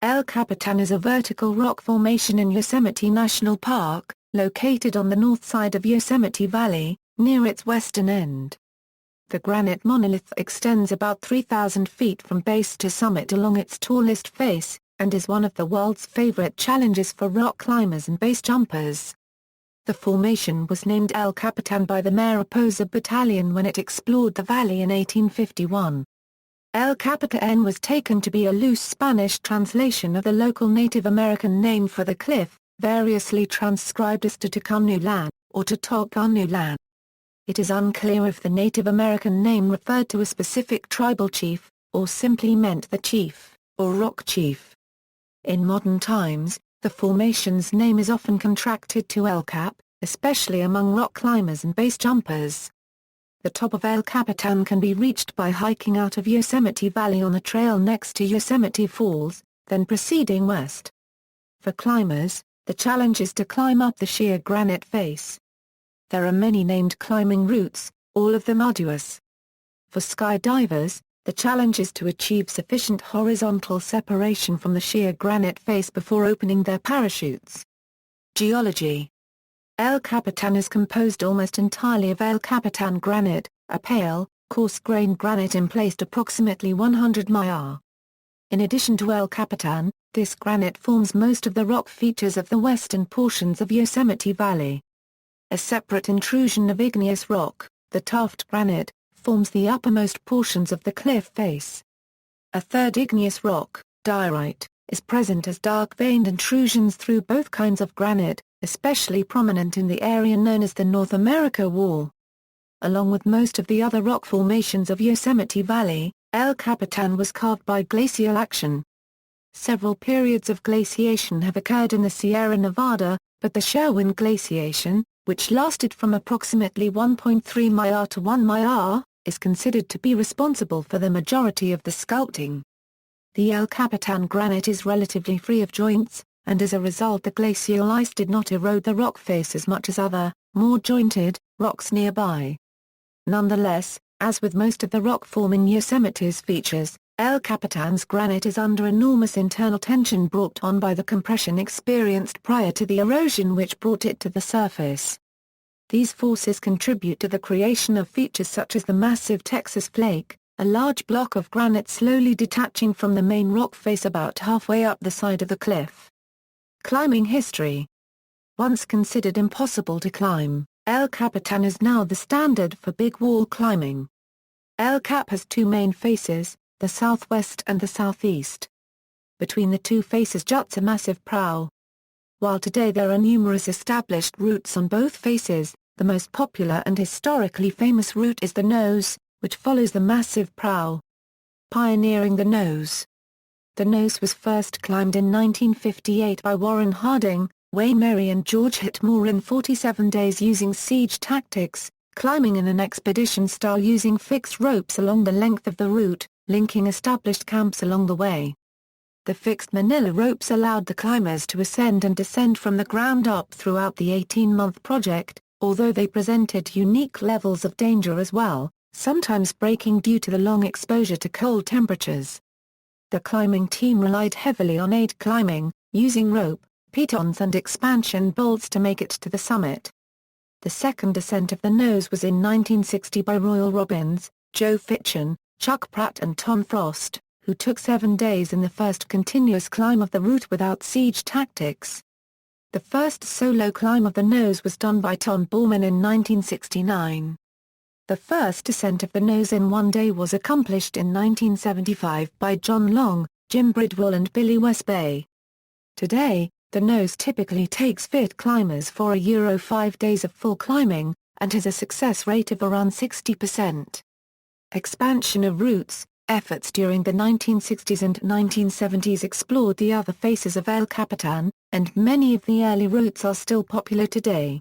El Capitan is a vertical rock formation in Yosemite National Park, located on the north side of Yosemite Valley, near its western end. The granite monolith extends about 3,000 feet from base to summit along its tallest face, and is one of the world's favorite challenges for rock climbers and base jumpers. The formation was named El Capitan by the Mariposa Battalion when it explored the valley in 1851. El Capitan was taken to be a loose Spanish translation of the local Native American name for the cliff, variously transcribed as To-tock-ah-noo-lah, or To-tock-ah-noo-lah. It is unclear if the Native American name referred to a specific tribal chief, or simply meant the chief, or rock chief. In modern times, the formation's name is often contracted to El Cap, especially among rock climbers and base jumpers. The top of El Capitan can be reached by hiking out of Yosemite Valley on a trail next to Yosemite Falls, then proceeding west. For climbers, the challenge is to climb up the sheer granite face. There are many named climbing routes, all of them arduous. For skydivers, the challenge is to achieve sufficient horizontal separation from the sheer granite face before opening their parachutes. Geology. El Capitan is composed almost entirely of El Capitan granite, a pale, coarse-grained granite emplaced approximately 100 mi. In addition to El Capitan, this granite forms most of the rock features of the western portions of Yosemite Valley. A separate intrusion of igneous rock, the tuft granite, forms the uppermost portions of the cliff face. A third igneous rock, diorite, is present as dark-veined intrusions through both kinds of granite, especially prominent in the area known as the North America Wall. Along with most of the other rock formations of Yosemite Valley, El Capitan was carved by glacial action. Several periods of glaciation have occurred in the Sierra Nevada, but the Sherwin glaciation, which lasted from approximately 1.3 mi to 1 mi, is considered to be responsible for the majority of the sculpting. The El Capitan granite is relatively free of joints, and as a result the glacial ice did not erode the rock face as much as other, more jointed, rocks nearby. Nonetheless, as with most of the rock forming Yosemite's features, El Capitan's granite is under enormous internal tension brought on by the compression experienced prior to the erosion which brought it to the surface. These forces contribute to the creation of features such as the massive Texas flake, a large block of granite slowly detaching from the main rock face about halfway up the side of the cliff. Climbing history. Once considered impossible to climb, El Capitan is now the standard for big wall climbing. El Cap has two main faces, the southwest and the southeast. Between the two faces juts a massive prow. While today there are numerous established routes on both faces, the most popular and historically famous route is the nose, which follows the massive prow. Pioneering the nose. The nose was first climbed in 1958 by Warren Harding, Wayne Merry and George Whitmore in 47 days using siege tactics, climbing in an expedition style using fixed ropes along the length of the route, linking established camps along the way. The fixed manila ropes allowed the climbers to ascend and descend from the ground up throughout the 18-month project, although they presented unique levels of danger as well, sometimes breaking due to the long exposure to cold temperatures. The climbing team relied heavily on aid climbing, using rope, pitons and expansion bolts to make it to the summit. The second ascent of the nose was in 1960 by Royal Robbins, Joe Fitchen, Chuck Pratt and Tom Frost, who took 7 days in the first continuous climb of the route without siege tactics. The first solo climb of the nose was done by Tom Borman in 1969. The first ascent of the nose in 1 day was accomplished in 1975 by John Long, Jim Bridwell and Billy Westbay. Today, the nose typically takes fit climbers for a 5 days of full climbing, and has a success rate of around 60%. Expansion of routes. Efforts during the 1960s and 1970s explored the other faces of El Capitan, and many of the early routes are still popular today.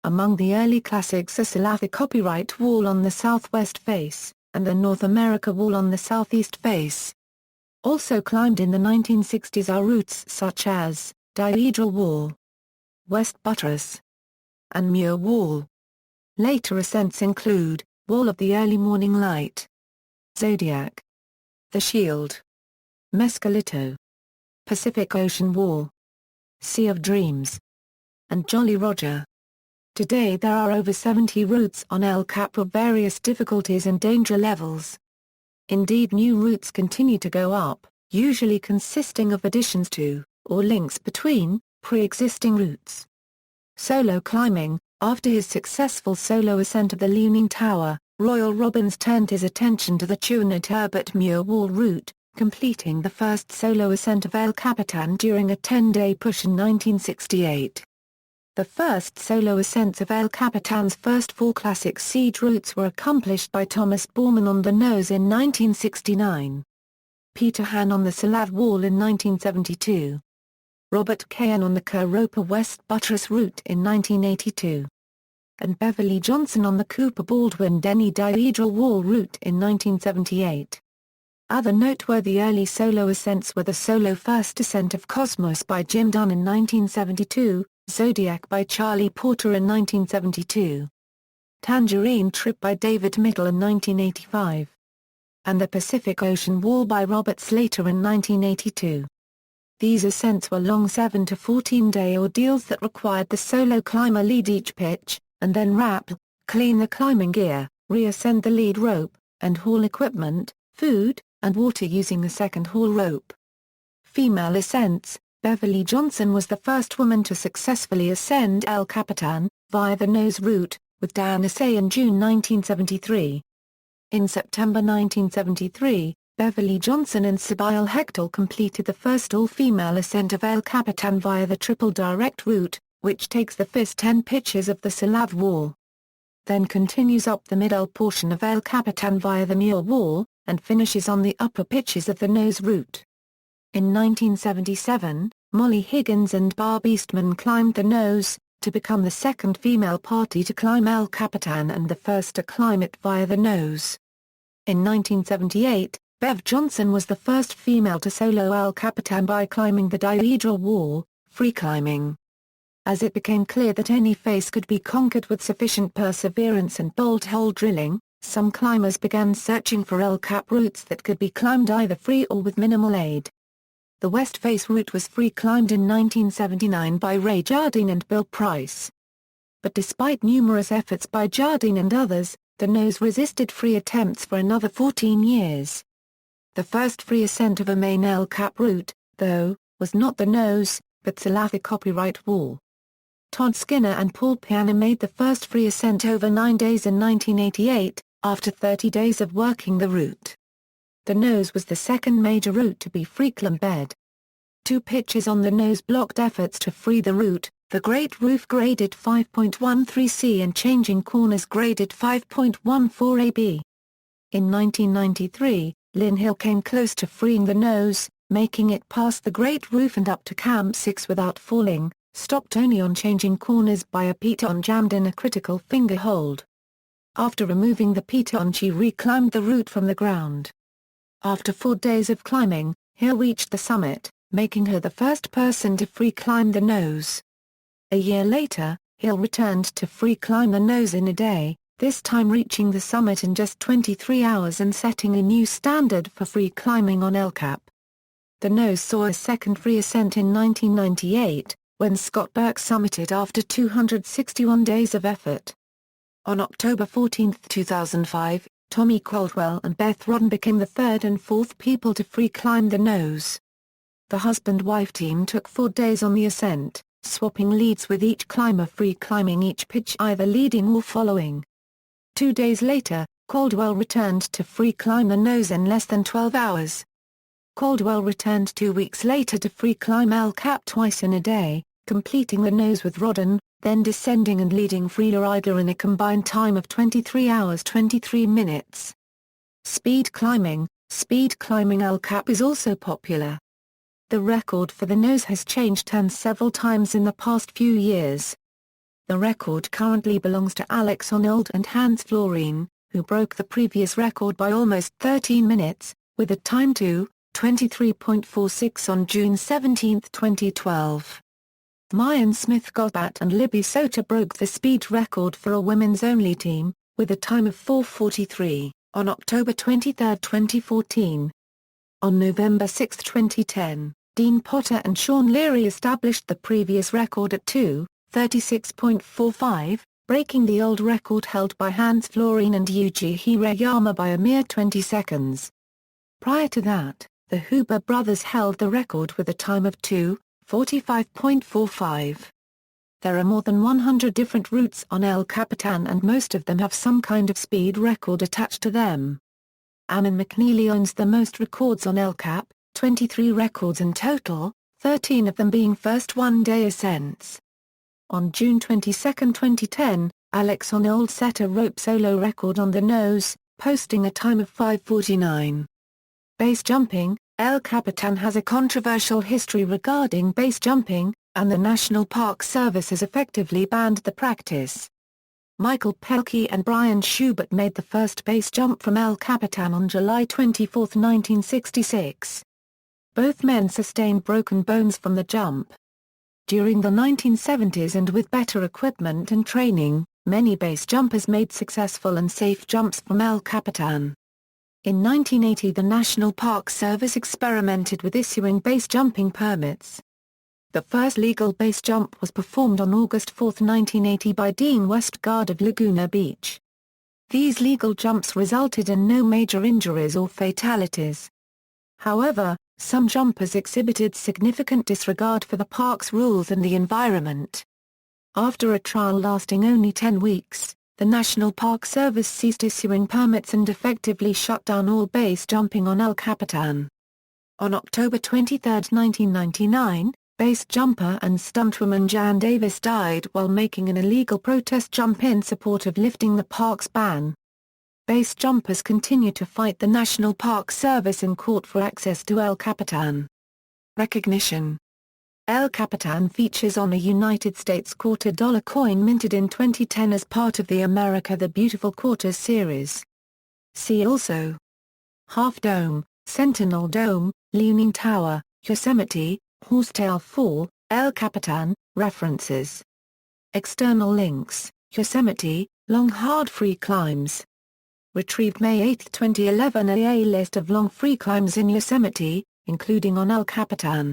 Among the early classics are the Copyright Wall on the southwest face, and the North America Wall on the southeast face. Also climbed in the 1960s are routes such as Dihedral Wall, West Buttress, and Muir Wall. Later ascents include Wall of the Early Morning Light, Zodiac, The Shield, Mescalito. Pacific Ocean Wall, Sea of Dreams, and Jolly Roger. Today there are over 70 routes on El Cap of various difficulties and danger levels. Indeed, new routes continue to go up, usually consisting of additions to, or links between, pre-existing routes. Solo climbing. After his successful solo ascent of the Leaning Tower, Royal Robbins turned his attention to the To-tock-ah-noo-lah Wall route, completing the first solo ascent of El Capitan during a 10-day push in 1968. The first solo ascents of El Capitan's first 4 classic siege routes were accomplished by Thomas Borman on the nose in 1969. Peter Hann on the Salav Wall in 1972. Robert Cahen on the Kuropa West Buttress route in 1982. And Beverly Johnson on the Cooper Baldwin Denny Dihedral Wall route in 1978. Other noteworthy early solo ascents were the solo first ascent of Cosmos by Jim Dunn in 1972, Zodiac by Charlie Porter in 1972, Tangerine Trip by David Mitchell in 1985, and the Pacific Ocean Wall by Robert Slater in 1982. These ascents were long 7 to 14-day ordeals that required the solo climber lead each pitch, and then rappel, clean the climbing gear, reascend the lead rope, and haul equipment, food, and water using a second haul rope. Female ascents. Beverly Johnson was the first woman to successfully ascend El Capitan, via the nose route, with Diana Say in June 1973. In September 1973, Beverly Johnson and Sibyl Hechtel completed the first all-female ascent of El Capitan via the triple direct route, which takes the first 10 pitches of the Salav Wall. Then continues up the middle portion of El Capitan via the Muir Wall, and finishes on the upper pitches of the nose route. In 1977, Molly Higgins and Barb Eastman climbed the nose, to become the second female party to climb El Capitan and the first to climb it via the nose. In 1978, Bev Johnson was the first female to solo El Capitan by climbing the Dihedral Wall, free climbing. As it became clear that any face could be conquered with sufficient perseverance and bolt hole drilling, some climbers began searching for El Cap routes that could be climbed either free or with minimal aid. The West Face route was free climbed in 1979 by Ray Jardine and Bill Price. But despite numerous efforts by Jardine and others, the nose resisted free attempts for another 14 years. The first free ascent of a main El Cap route, though, was not the nose, but Salafi Copyright Wall. Todd Skinner and Paul Piana made the first free ascent over 9 days in 1988, after 30 days of working the route. The nose was the second major route to be free climbed. 2 pitches on the nose blocked efforts to free the route, the Great Roof graded 5.13C and Changing Corners graded 5.14 AB. In 1993, Lynn Hill came close to freeing the nose, making it past the Great Roof and up to Camp 6 without falling, stopped only on Changing Corners by a piton jammed in a critical finger hold. After removing the piton, she reclimbed the route from the ground. After 4 days of climbing, Hill reached the summit, making her the first person to free climb the nose. A year later, Hill returned to free climb the nose in a day, this time reaching the summit in just 23 hours and setting a new standard for free climbing on El Cap. The nose saw a second free ascent in 1998, when Scott Burke summited after 261 days of effort. On October 14, 2005, Tommy Caldwell and Beth Rodden became the third and fourth people to free climb the nose. The husband-wife team took 4 days on the ascent, swapping leads with each climber free climbing each pitch either leading or following. 2 days later, Caldwell returned to free climb the nose in less than 12 hours. Caldwell returned 2 weeks later to free climb El Cap twice in a day, completing the nose with Rodden, then descending and leading freerider in a combined time of 23 hours 23 minutes. Speed climbing El Cap is also popular. The record for the nose has changed hands several times in the past few years. The record currently belongs to Alex Honnold and Hans Florine, who broke the previous record by almost 13 minutes, with a time to 23.46 on June 17, 2012. Mayan Smith-Gobat and Libby Soter broke the speed record for a women's-only team, with a time of 4:43, on October 23, 2014. On November 6, 2010, Dean Potter and Sean Leary established the previous record at 2:36.45, breaking the old record held by Hans Florine and Yuji Hirayama by a mere 20 seconds. Prior to that, the Huber brothers held the record with a time of 2:45.45. There are more than 100 different routes on El Capitan and most of them have some kind of speed record attached to them. Ammon McNeely owns the most records on El Cap, 23 records in total, 13 of them being first one-day ascents. On June 22, 2010, Alex Honnold set a rope solo record on the nose, posting a time of 5:49. Base jumping. El Capitan has a controversial history regarding base jumping, and the National Park Service has effectively banned the practice. Michael Pelkey and Brian Schubert made the first base jump from El Capitan on July 24, 1966. Both men sustained broken bones from the jump. During the 1970s and with better equipment and training, many base jumpers made successful and safe jumps from El Capitan. In 1980 the National Park Service experimented with issuing base jumping permits. The first legal base jump was performed on August 4, 1980 by Dean Westgard of Laguna Beach. These legal jumps resulted in no major injuries or fatalities. However, some jumpers exhibited significant disregard for the park's rules and the environment. After a trial lasting only 10 weeks, the National Park Service ceased issuing permits and effectively shut down all base jumping on El Capitan. On October 23, 1999, base jumper and stuntwoman Jan Davis died while making an illegal protest jump in support of lifting the park's ban. Base jumpers continue to fight the National Park Service in court for access to El Capitan. Recognition. El Capitan features on a United States $quarter coin minted in 2010 as part of the America the Beautiful Quarters series. See also: Half Dome, Sentinel Dome, Leaning Tower, Yosemite, Horsetail Fall, El Capitan. References. External links: Yosemite, Long Hard Free Climbs. Retrieved May 8, 2011. A list of long free climbs in Yosemite, including on El Capitan.